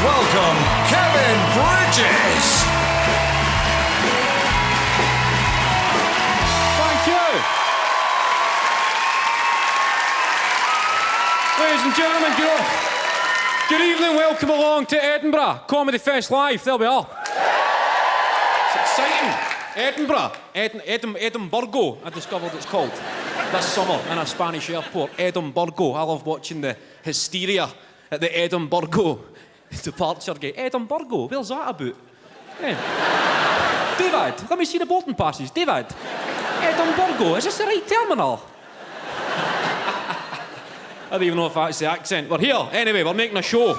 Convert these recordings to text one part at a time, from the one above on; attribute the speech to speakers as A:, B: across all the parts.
A: welcome Kevin Bridges.
B: Thank you. Ladies and gentlemen, good evening, welcome along to Edinburgh Comedy Fest Live. There we are. It's exciting. Edinburgh, Edinburgh, I discovered it's called this summer in a Spanish airport. Edinburgh. I love watching the hysteria at the Edinburgh departure gate. Edinburgh, where's that about? Yeah. David, let me see the boarding passes. David, Edinburgh, is this the right terminal? I don't even know if that's the accent. We're here. Anyway, we're making a show.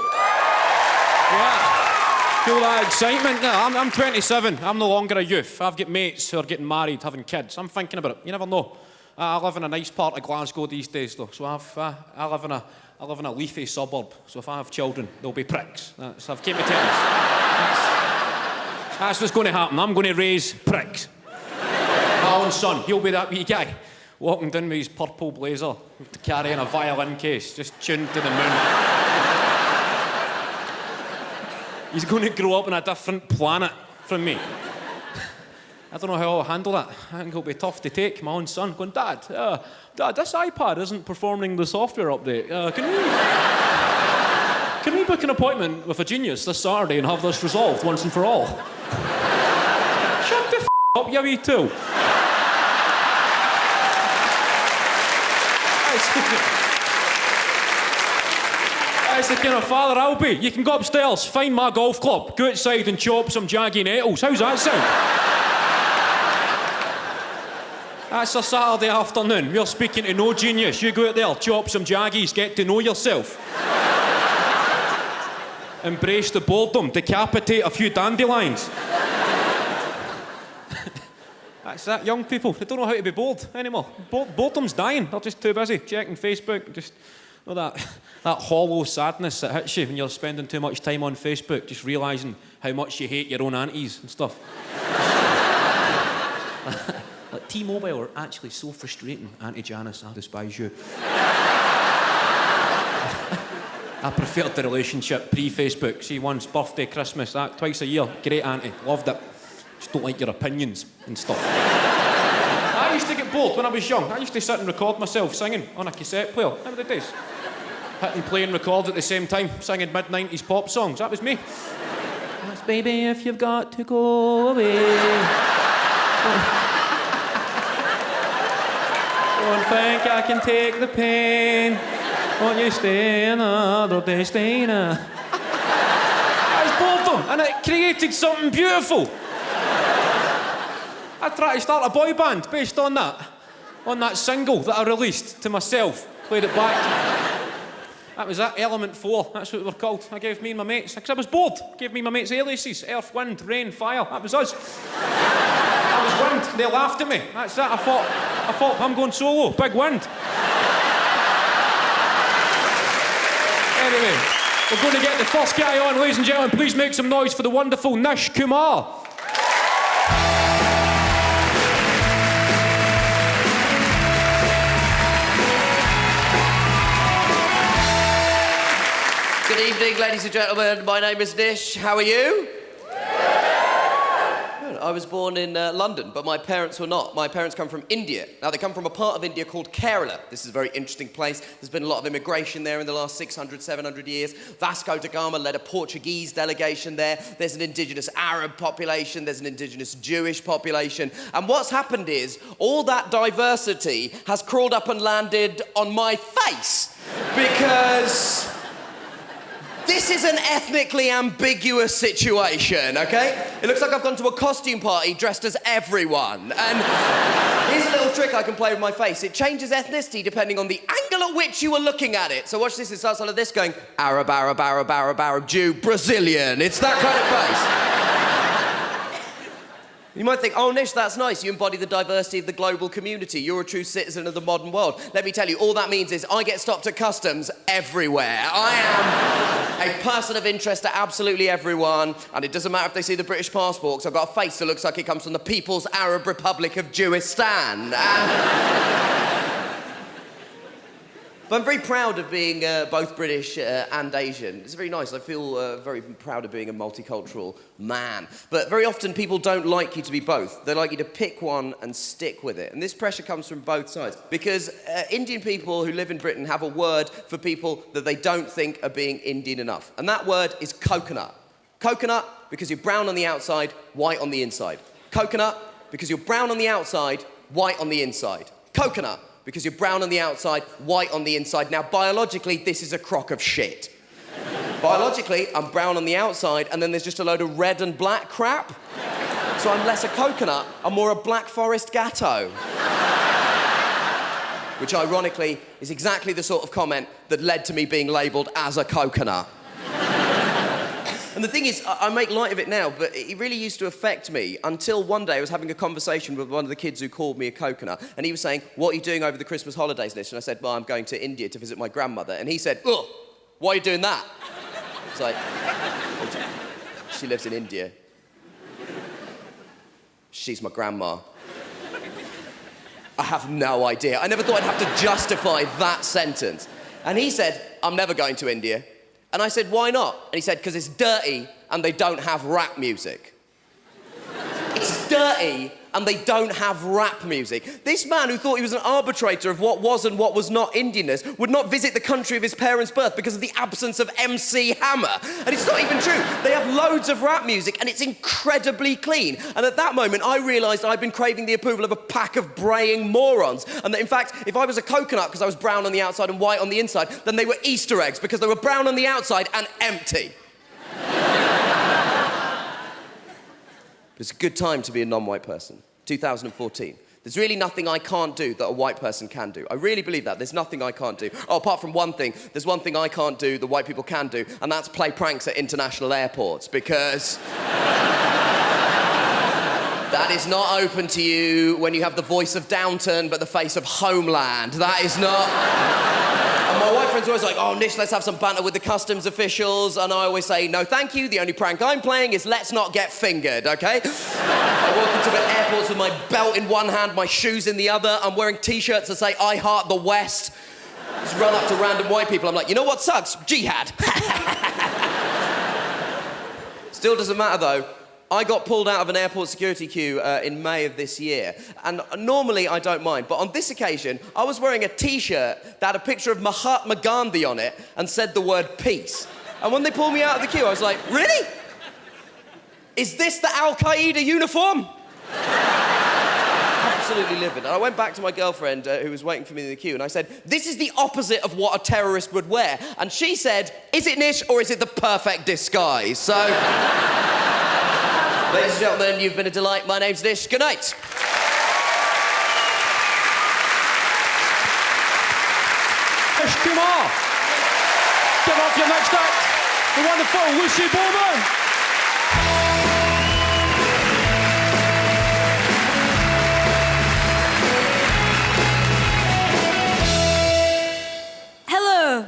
B: Yeah. Feel that excitement? Yeah, I'm 27. I'm no longer a youth. I've got mates who are getting married, having kids. I'm thinking about it. You never know. I live in a nice part of Glasgow these days, though. So I live in a leafy suburb. So if I have children, they'll be pricks. I've came to tell you. That's what's going to happen. I'm going to raise pricks. My own son, he'll be that wee guy, walking down with his purple blazer, carrying a violin case, just tuned to the moon. He's going to grow up on a different planet from me. I don't know how I'll handle that. I think it'll be tough to take. My own son going, Dad, this iPad isn't performing the software update. Can we book an appointment with a genius this Saturday and have this resolved once and for all? Shut the up, you wee tool. That's the kind of father I'll be. You can go upstairs, find my golf club, go outside and chop some jaggy nettles. How's that sound? That's a Saturday afternoon. We're speaking to no genius. You go out there, chop some jaggies, get to know yourself. Embrace the boredom, decapitate a few dandelions. That's that, young people. They don't know how to be bored anymore. Boredom's dying. They're just too busy checking Facebook. Just that hollow sadness that hits you when you're spending too much time on Facebook, just realising how much you hate your own aunties and stuff. Like T-Mobile are actually so frustrating. Auntie Janice, I despise you. I preferred the relationship pre-Facebook. See, once, birthday, Christmas, that, twice a year. Great auntie, loved it. Just don't like your opinions and stuff. I used to get bored when I was young. I used to sit and record myself singing on a cassette player. Remember the days? Hit and play and record at the same time, singing mid-90s pop songs. That was me. That's baby, if you've got to go away. Don't think I can take the pain. Won't you stay another day, stay That was boredom, and it created something beautiful. I tried to start a boy band based on that single that I released to myself, played it back. That was that, Element 4, that's what we were called. I gave me and my mates, because I was bored, gave me and my mates aliases, Earth, Wind, Rain, Fire, that was us. I was Wind, they laughed at me, that's it, I thought, I'm going solo, big Wind. Anyway, we're going to get the first guy on, ladies and gentlemen, please make some noise for the wonderful Nish Kumar.
C: Good evening, ladies and gentlemen. My name is Nish. How are you? Good. I was born in London, but my parents were not. My parents come from India. Now, they come from a part of India called Kerala. This is a very interesting place. There's been a lot of immigration there in the last 600, 700 years. Vasco da Gama led a Portuguese delegation there. There's an indigenous Arab population. There's an indigenous Jewish population. And what's happened is all that diversity has crawled up and landed on my face because this is an ethnically ambiguous situation, okay? It looks like I've gone to a costume party dressed as everyone. And here's a little trick I can play with my face. It changes ethnicity depending on the angle at which you are looking at it. So watch this, it starts like this, going Arab, Arab, Arab, Arab, Arab, Jew, Brazilian. It's that kind of face. You might think, oh, Nish, that's nice. You embody the diversity of the global community. You're a true citizen of the modern world. Let me tell you, all that means is I get stopped at customs everywhere. I am a person of interest to absolutely everyone, and it doesn't matter if they see the British passport, because I've got a face that looks like it comes from the People's Arab Republic of Jewistan. But I'm very proud of being both British and Asian. It's very nice. I feel very proud of being a multicultural man. But very often people don't like you to be both. They like you to pick one and stick with it. And this pressure comes from both sides. Because Indian people who live in Britain have a word for people that they don't think are being Indian enough. And that word is coconut. Coconut because you're brown on the outside, white on the inside. Coconut because you're brown on the outside, white on the inside. Coconut because you're brown on the outside, white on the inside. Now, biologically, this is a crock of shit. Biologically, I'm brown on the outside, and then there's just a load of red and black crap. So I'm less a coconut, I'm more a Black Forest Gatto. Which, ironically, is exactly the sort of comment that led to me being labelled as a coconut. And the thing is, I make light of it now, but it really used to affect me until one day I was having a conversation with one of the kids who called me a coconut, and he was saying, "What are you doing over the Christmas holidays, Nish?" And I said, "Well, I'm going to India to visit my grandmother." And he said, "Ugh, why are you doing that?" It's like, she lives in India. She's my grandma. I have no idea. I never thought I'd have to justify that sentence. And he said, "I'm never going to India." And I said, "Why not?" And he said, "Because it's dirty and they don't have rap music." It's dirty and they don't have rap music. This man who thought he was an arbitrator of what was and what was not Indianness would not visit the country of his parents' birth because of the absence of MC Hammer. And it's not even true. They have loads of rap music and it's incredibly clean. And at that moment, I realised I'd been craving the approval of a pack of braying morons. And that, in fact, if I was a coconut because I was brown on the outside and white on the inside, then they were Easter eggs because they were brown on the outside and empty. But it's a good time to be a non-white person. 2014. There's really nothing I can't do that a white person can do. I really believe that. There's nothing I can't do. Oh, apart from one thing. There's one thing I can't do that white people can do, and that's play pranks at international airports, because that is not open to you when you have the voice of Downton but the face of Homeland. That is not... And my white friends are always like, "Oh, Nish, let's have some banter with the customs officials." And I always say, "No, thank you. The only prank I'm playing is let's not get fingered, okay?" I walk into the airports with my belt in one hand, my shoes in the other. I'm wearing T-shirts that say, "I heart the West." Just run up to random white people. I'm like, "You know what sucks? Jihad." Still doesn't matter, though. I got pulled out of an airport security queue in May of this year. And normally I don't mind, but on this occasion, I was wearing a T-shirt that had a picture of Mahatma Gandhi on it and said the word peace. And when they pulled me out of the queue, I was like, "Really? Is this the Al-Qaeda uniform?" Absolutely livid. And I went back to my girlfriend who was waiting for me in the queue, and I said, "This is the opposite of what a terrorist would wear." And she said, "Is it, Nish, or is it the perfect disguise?" So... Ladies and gentlemen, you've been a delight. My name's Nish. Good night.
B: Nish Kumar. Get off your next act. The wonderful Lucy Beaumont.
D: Hello.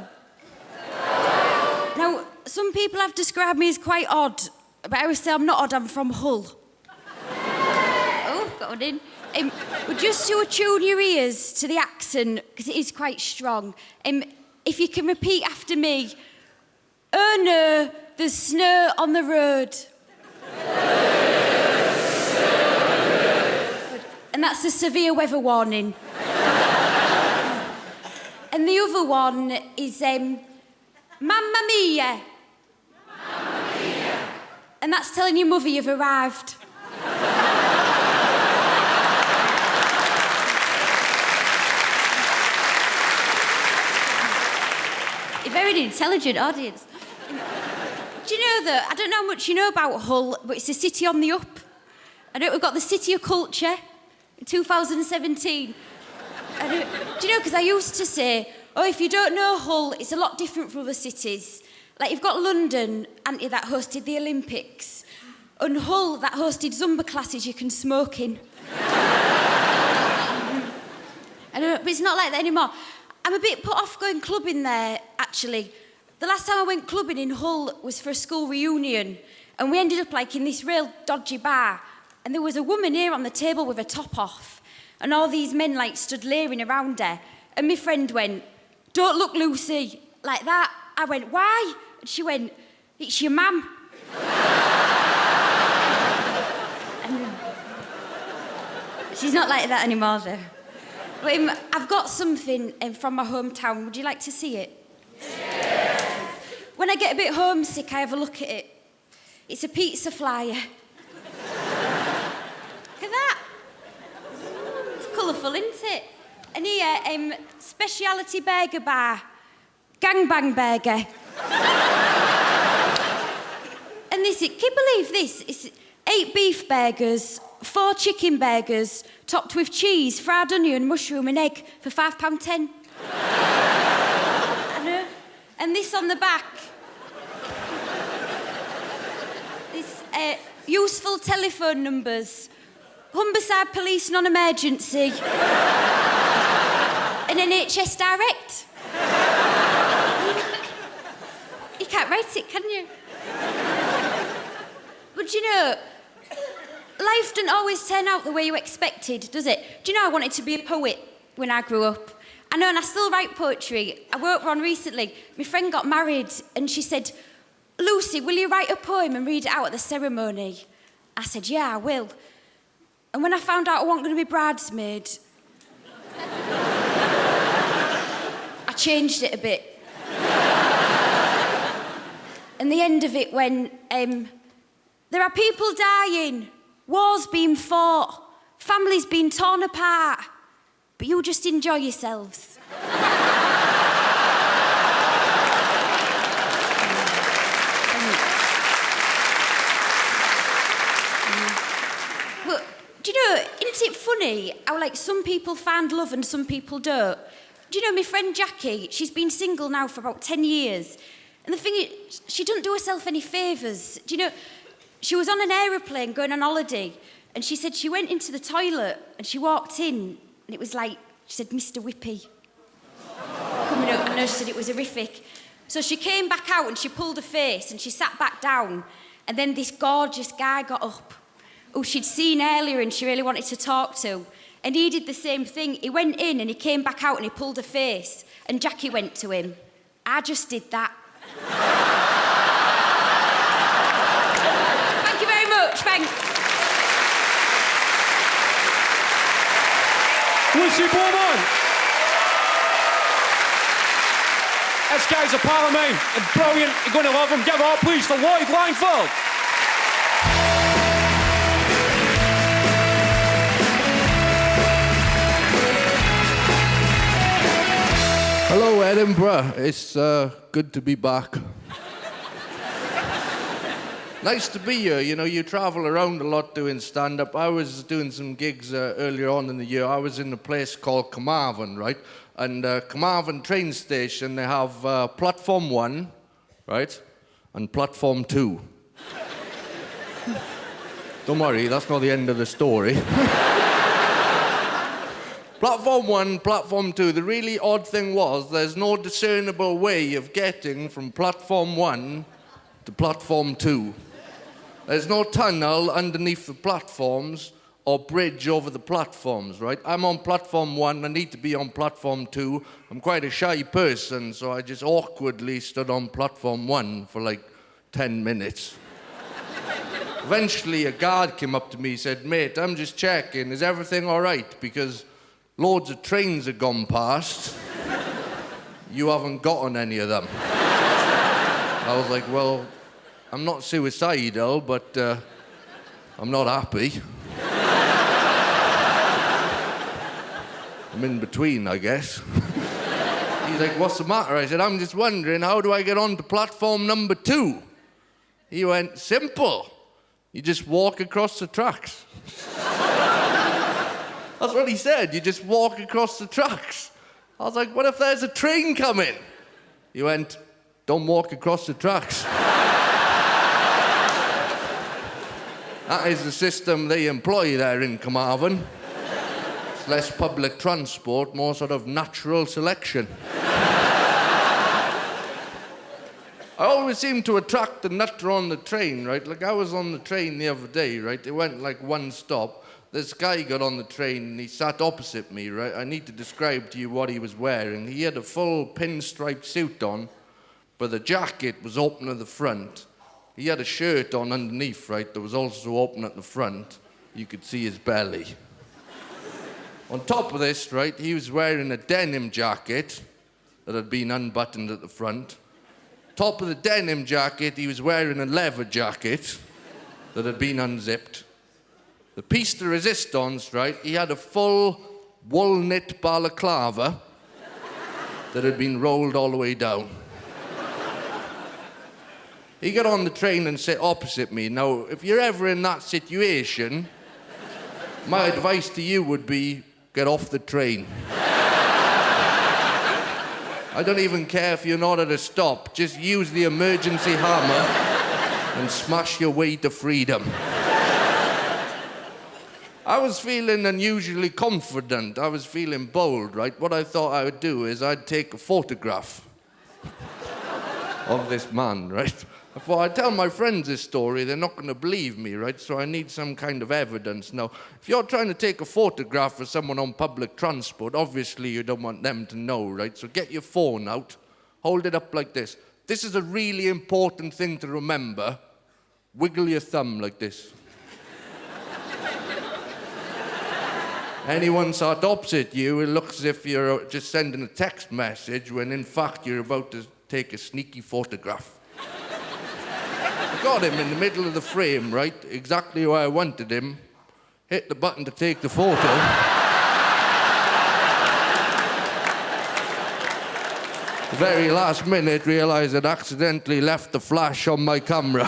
D: Now, some people have described me as quite odd. But I always say I'm not odd, I'm from Hull. Oh, got one in. But just to attune your ears to the accent, because it is quite strong, if you can repeat after me, "Oh no, there's snow on the road." And that's a severe weather warning. And the other one is, "Mamma mia." And that's telling your mother you've arrived. You're a very intelligent audience. Do you know that, I don't know how much you know about Hull, but it's a city on the up. I know we've got the City of Culture in 2017. Do you know, because I used to say, "Oh, if you don't know Hull, it's a lot different from other cities." Like, you've got London, haven't you, that hosted the Olympics, and Hull, that hosted Zumba classes you can smoke in. But it's not like that anymore. I'm a bit put off going clubbing there, actually. The last time I went clubbing in Hull was for a school reunion, and we ended up, like, in this real dodgy bar, and there was a woman here on the table with her top off, and all these men, like, stood leering around her, and my friend went, "Don't look, Lucy," like that. I went, "Why?" And she went, "It's your mum." And she's not like that anymore, though. But I've got something from my hometown. Would you like to see it? Yeah. When I get a bit homesick, I have a look at it. It's a pizza flyer. Look at that. It's colourful, isn't it? And here, speciality burger bar. Gangbang burger. And this, can you believe this? It's 8 beef burgers, 4 chicken burgers, topped with cheese, fried onion, mushroom and egg for £5.10. I know. And this on the back. This, useful telephone numbers. Humberside Police Non-Emergency. And NHS Direct. You can't write it, can you? But you know, life doesn't always turn out the way you expected, does it? Do you know I wanted to be a poet when I grew up? I know, and I still write poetry. I wrote one recently. My friend got married, and she said, "Lucy, will you write a poem and read it out at the ceremony?" I said, "Yeah, I will." And when I found out I wasn't going to be bridesmaid, I changed it a bit. And the end of it went, there are people dying, wars being fought, families being torn apart, but you just enjoy yourselves. But do you know, isn't it funny how like some people find love and some people don't? Do you know my friend Jackie, she's been single now for about 10 years. And the thing is, she doesn't do herself any favours. Do you know, she was on an aeroplane going on holiday, and she said she went into the toilet and she walked in, and it was like, she said, "Mr. Whippy." Coming up, and she said it was horrific. So she came back out and she pulled her face and she sat back down, and then this gorgeous guy got up, who she'd seen earlier and she really wanted to talk to, and he did the same thing. He went in and he came back out and he pulled her face, and Jackie went to him, "I just did that." Thank you very much, thanks.
B: Lucy Beaumont. This guy's a pal of mine, and brilliant. You're going to love him. Give it up, please, for Lloyd Langford.
E: Hello, Edinburgh. It's good to be back. Nice to be here. You know, you travel around a lot doing stand-up. I was doing some gigs earlier on in the year. I was in a place called Carmarthen, right? And Carmarthen train station, they have platform 1, right? And platform 2. Don't worry, that's not the end of the story. Platform 1, platform 2. The really odd thing was there's no discernible way of getting from platform 1 to platform 2. There's no tunnel underneath the platforms or bridge over the platforms, right? I'm on platform 1, I need to be on platform 2. I'm quite a shy person, so I just awkwardly stood on platform 1 for like 10 minutes. Eventually, a guard came up to me and said, "Mate, I'm just checking, is everything all right? Because loads of trains have gone past. You haven't gotten any of them." I was like, "Well, I'm not suicidal, but I'm not happy." I'm in between, I guess. He's like, "What's the matter?" I said, "I'm just wondering, how do I get on to platform number 2? He went, "Simple. You just walk across the tracks." That's what he said. You just walk across the tracks. I was like, "What if there's a train coming?" He went, "Don't walk across the tracks." That is the system they employ there in Carmarthen. It's less public transport, more sort of natural selection. I always seem to attract the nutter on the train, right? Like, I was on the train the other day, right? It went like one stop, this guy got on the train and he sat opposite me, right? I need to describe to you what he was wearing. He had a full pinstripe suit on, but the jacket was open at the front. He had a shirt on underneath, right, that was also open at the front. You could see his belly. On top of this, right, he was wearing a denim jacket that had been unbuttoned at the front. Top of the denim jacket, he was wearing a leather jacket that had been unzipped. The piece de resistance, right, he had a full wool knit balaclava that had been rolled all the way down. He got on the train and sat opposite me. Now, if you're ever in that situation, my advice to you would be, get off the train. I don't even care if you're not at a stop. Just use the emergency hammer and smash your way to freedom. I was feeling unusually confident. I was feeling bold, right? What I thought I would do is I'd take a photograph of this man, right? I thought I'd tell my friends this story. They're not going to believe me, right? So I need some kind of evidence. Now, if you're trying to take a photograph of someone on public transport, obviously you don't want them to know, right? So get your phone out, hold it up like this. This is a really important thing to remember. Wiggle your thumb like this. Anyone sat opposite you, it looks as if you're just sending a text message when in fact you're about to take a sneaky photograph. I got him in the middle of the frame, right? Exactly where I wanted him. Hit the button to take the photo. The very last minute, realised I'd accidentally left the flash on my camera.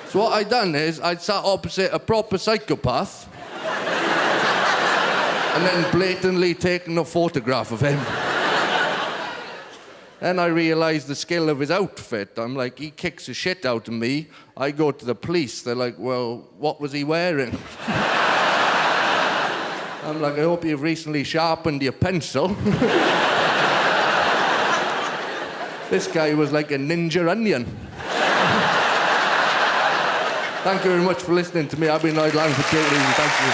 E: So what I'd done is, I'd sat opposite a proper psychopath and then blatantly taken a photograph of him. Then I realised the skill of his outfit. I'm like, he kicks the shit out of me. I go to the police. They're like, well, what was he wearing? I'm like, I hope you've recently sharpened your pencil. This guy was like a ninja onion. Thank you very much for listening to me. I've been Lloyd Langford. Take it easy. Thank you.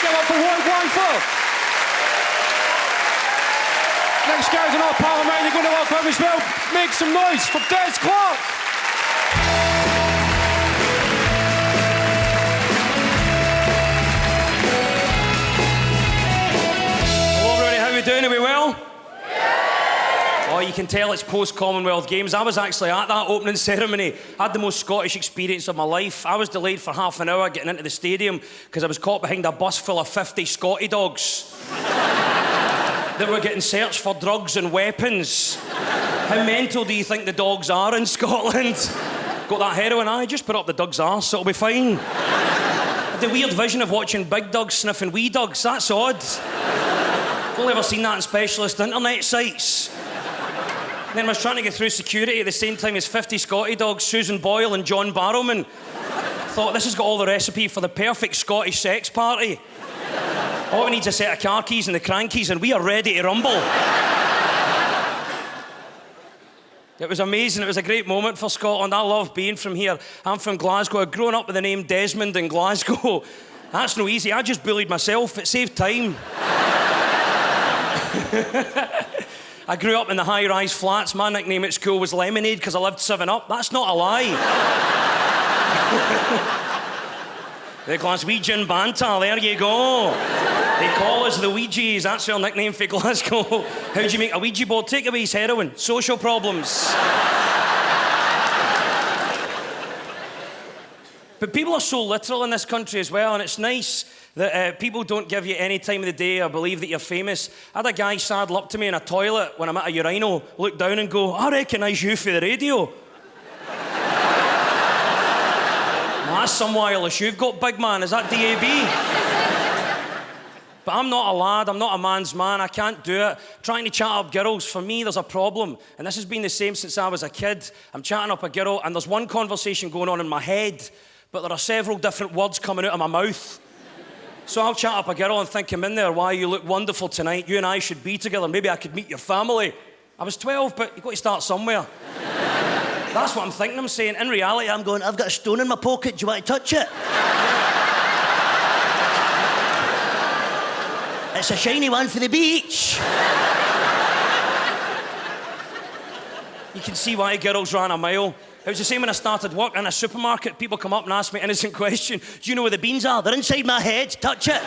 B: Give up for Lloyd Langford. Next guys in our parliament, you're going to welcome as well. Make some noise for Clarke.
F: Hello everybody, how are we doing? Are we well? Oh, you can tell it's post-Commonwealth Games. I was actually at that opening ceremony. I had the most Scottish experience of my life. I was delayed for half an hour getting into the stadium because I was caught behind a bus full of 50 Scotty dogs that were getting searched for drugs and weapons. How mental do you think the dogs are in Scotland? Got that heroin? I just put up the dog's arse, it'll be fine. The weird vision of watching big dogs sniffing wee dogs, that's odd. I've only ever seen that on specialist internet sites. And then I was trying to get through security at the same time as 50 Scotty dogs, Susan Boyle and John Barrowman. Thought, this has got all the recipe for the perfect Scottish sex party. All we need is a set of car keys and the crankies and we are ready to rumble. It was amazing. It was a great moment for Scotland. I love being from here. I'm from Glasgow. I've grown up with the name Desmond in Glasgow. That's no easy. I just bullied myself. It saved time. I grew up in the high-rise flats. My nickname at school was Lemonade because I lived 7 Up. That's not a lie. The Glaswegian banter, there you go. They call us the Ouija's, that's our nickname for Glasgow. How do you make a Ouija board? Take away his heroin, social problems. But people are so literal in this country as well, and it's nice that people don't give you any time of the day or believe that you're famous. I had a guy saddle up to me in a toilet when I'm at a urinal, look down and go, I recognise you for the radio. That's some wireless you've got, big man. Is that DAB? But I'm not a lad. I'm not a man's man. I can't do it. Trying to chat up girls, for me, there's a problem. And this has been the same since I was a kid. I'm chatting up a girl, and there's one conversation going on in my head, but there are several different words coming out of my mouth. So I'll chat up a girl and think, I'm in there. Why, you look wonderful tonight. You and I should be together. Maybe I could meet your family. I was 12, but you've got to start somewhere. That's what I'm thinking I'm saying. In reality, I'm going, I've got a stone in my pocket, do you want to touch it? It's a shiny one for the beach. You can see why girls ran a mile. It was the same when I started work in a supermarket. People come up and ask me an innocent question. Do you know where the beans are? They're inside my head. Touch it.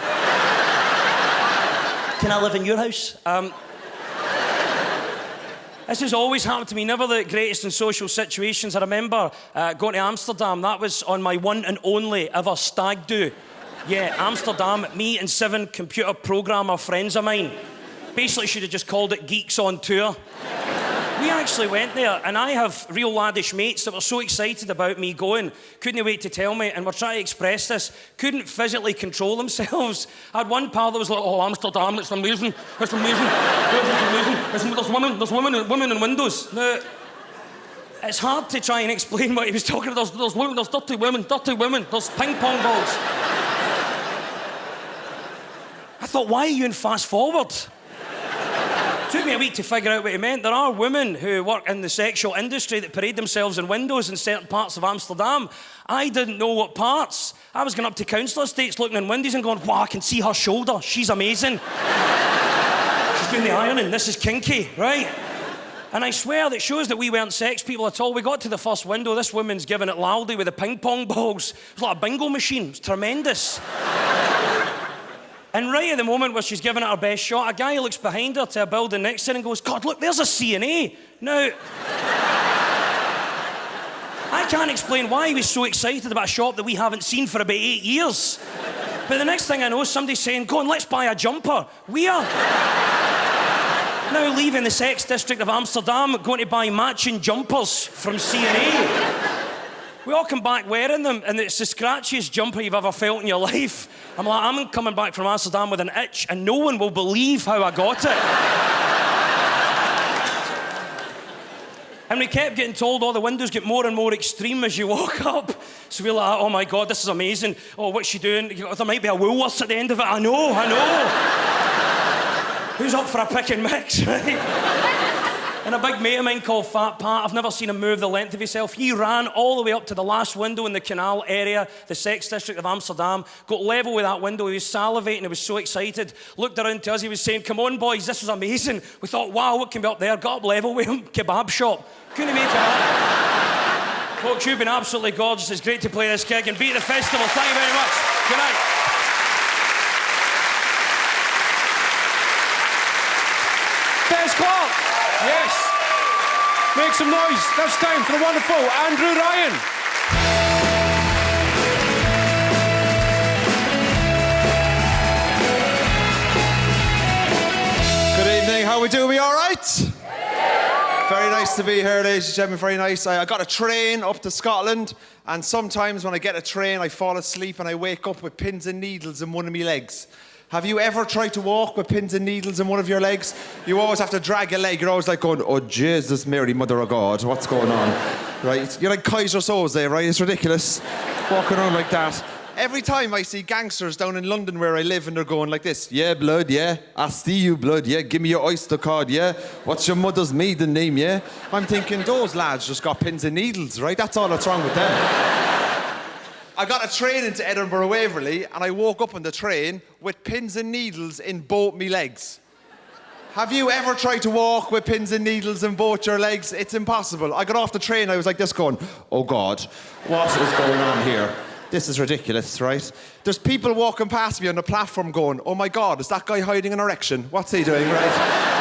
F: Can I live in your house? This has always happened to me. Never the greatest in social situations. I remember going to Amsterdam. That was on my one and only ever stag do. Yeah, Amsterdam. Me and 7 computer programmer friends of mine. Basically, should have just called it Geeks on Tour. We actually went there, and I have real laddish mates that were so excited about me going, couldn't wait to tell me, and were trying to express this, couldn't physically control themselves. I had one pal that was like, oh, Amsterdam, it's amazing, it's amazing, it's amazing, there's women in windows. Now, it's hard to try and explain what he was talking about. There's women, there's dirty women, there's ping pong balls. I thought, why are you in fast forward? It took me a week to figure out what he meant. There are women who work in the sexual industry that parade themselves in windows in certain parts of Amsterdam. I didn't know what parts. I was going up to council estates looking in windows and going, wow, I can see her shoulder. She's amazing. She's doing the ironing. This is kinky, right? And I swear that shows that we weren't sex people at all. We got to the first window. This woman's giving it loudly with the ping pong balls. It was like a bingo machine. It was tremendous. And right at the moment where she's giving it her best shot, a guy looks behind her to a building next to her and goes, God, look, there's a C&A. Now, I can't explain why he was so excited about a shop that we haven't seen for about 8 years. But the next thing I know, somebody's saying, go on, let's buy a jumper. We are now leaving the sex district of Amsterdam, going to buy matching jumpers from C&A. We all come back wearing them, and it's the scratchiest jumper you've ever felt in your life. I'm like, I'm coming back from Amsterdam with an itch, and no one will believe how I got it. And we kept getting told, oh, the windows get more and more extreme as you walk up. So we're like, oh my God, this is amazing. Oh, what's she doing? There might be a Woolworths at the end of it. I know. Who's up for a pick and mix, right? And a big mate of mine called Fat Pat, I've never seen him move the length of himself. He ran all the way up to the last window in the canal area, the sex district of Amsterdam, got level with that window. He was salivating, he was so excited. Looked around to us, he was saying, come on, boys, this is amazing. We thought, wow, what can be up there? Got up level with him, kebab shop. Couldn't make it up. Folks, you've been absolutely gorgeous. It's great to play this gig and be at the festival. Thank you very much. Good night.
B: There's Clarke. Yes. Make some noise. That's time for the wonderful Andrew Ryan.
G: Good evening. How we doing? We all right? Very nice to be here, ladies and gentlemen. Very nice. I got a train up to Scotland, and sometimes when I get a train, I fall asleep and I wake up with pins and needles in one of my legs. Have you ever tried to walk with pins and needles in one of your legs? You always have to drag your leg. You're always like going, oh, Jesus, Mary, Mother of God, what's going on? Right? You're like Kaiser Soze, right? It's ridiculous. Walking around like that. Every time I see gangsters down in London where I live and they're going like this, yeah, blood, yeah, I see you, blood, yeah, give me your Oyster card, yeah, what's your mother's maiden name, yeah? I'm thinking, those lads just got pins and needles, right? That's all that's wrong with them. I got a train into Edinburgh Waverley and I woke up on the train with pins and needles in both me legs. Have you ever tried to walk with pins and needles in both your legs? It's impossible. I got off the train, I was like this going, oh God, what is going on here? This is ridiculous, right? There's people walking past me on the platform going, oh my God, is that guy hiding an erection? What's he doing, right?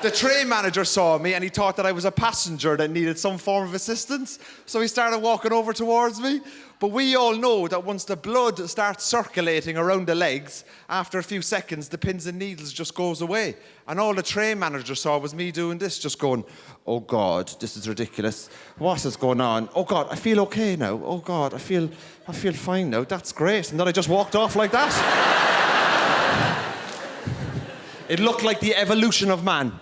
G: The train manager saw me and he thought that I was a passenger that needed some form of assistance. So he started walking over towards me. But we all know that once the blood starts circulating around the legs, after a few seconds, the pins and needles just goes away. And all the train manager saw was me doing this, just going, oh God, this is ridiculous. What is going on? Oh God, I feel okay now. Oh God, I feel fine now. That's great. And then I just walked off like that. It looked like the evolution of man.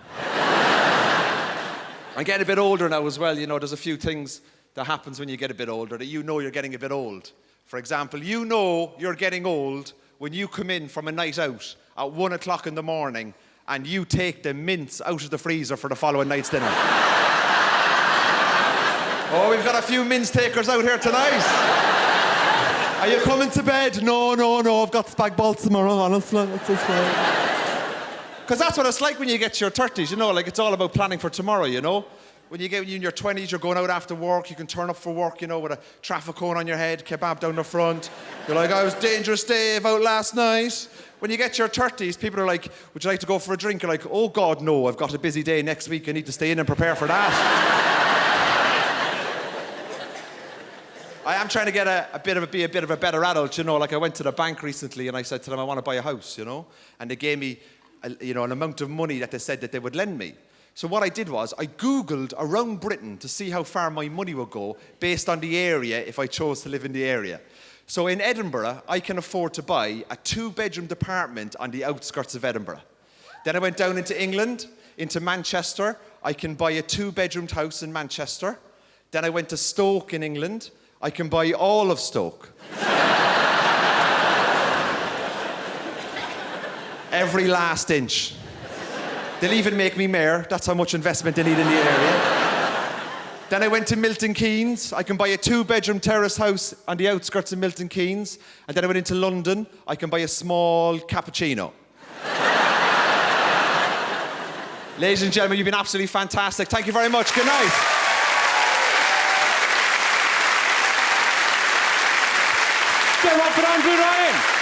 G: I'm getting a bit older now as well. You know, there's a few things that happens when you get a bit older that you know you're getting a bit old. For example, you know you're getting old when you come in from a night out at 1 o'clock in the morning and you take the mince out of the freezer for the following night's dinner. Oh, we've got a few mince takers out here tonight. Are you coming to bed? No, I've got spag balls tomorrow, honestly. Because that's what it's like when you get to your 30s, you know, like it's all about planning for tomorrow, you know? When you're in your 20s, you're going out after work, you can turn up for work, you know, with a traffic cone on your head, kebab down the front. You're like, I was dangerous Dave out last night. When you get to your 30s, people are like, would you like to go for a drink? You're like, oh God, no, I've got a busy day next week, I need to stay in and prepare for that. I am trying to get be a bit of a better adult, you know, like I went to the bank recently and I said to them, I want to buy a house, you know, and they gave me, an amount of money that they said that they would lend me. So what I did was I Googled around Britain to see how far my money would go based on the area if I chose to live in the area. So in Edinburgh, I can afford to buy a 2-bedroom apartment on the outskirts of Edinburgh. Then I went down into England, into Manchester. I can buy a 2-bedroom house in Manchester. Then I went to Stoke in England. I can buy all of Stoke. Every last inch. They'll even make me mayor. That's how much investment they need in the area. Then I went to Milton Keynes. I can buy a 2-bedroom terrace house on the outskirts of Milton Keynes. And then I went into London. I can buy a small cappuccino. Ladies and gentlemen, you've been absolutely fantastic. Thank you very much. Good night.
B: Give it up for Andrew Ryan.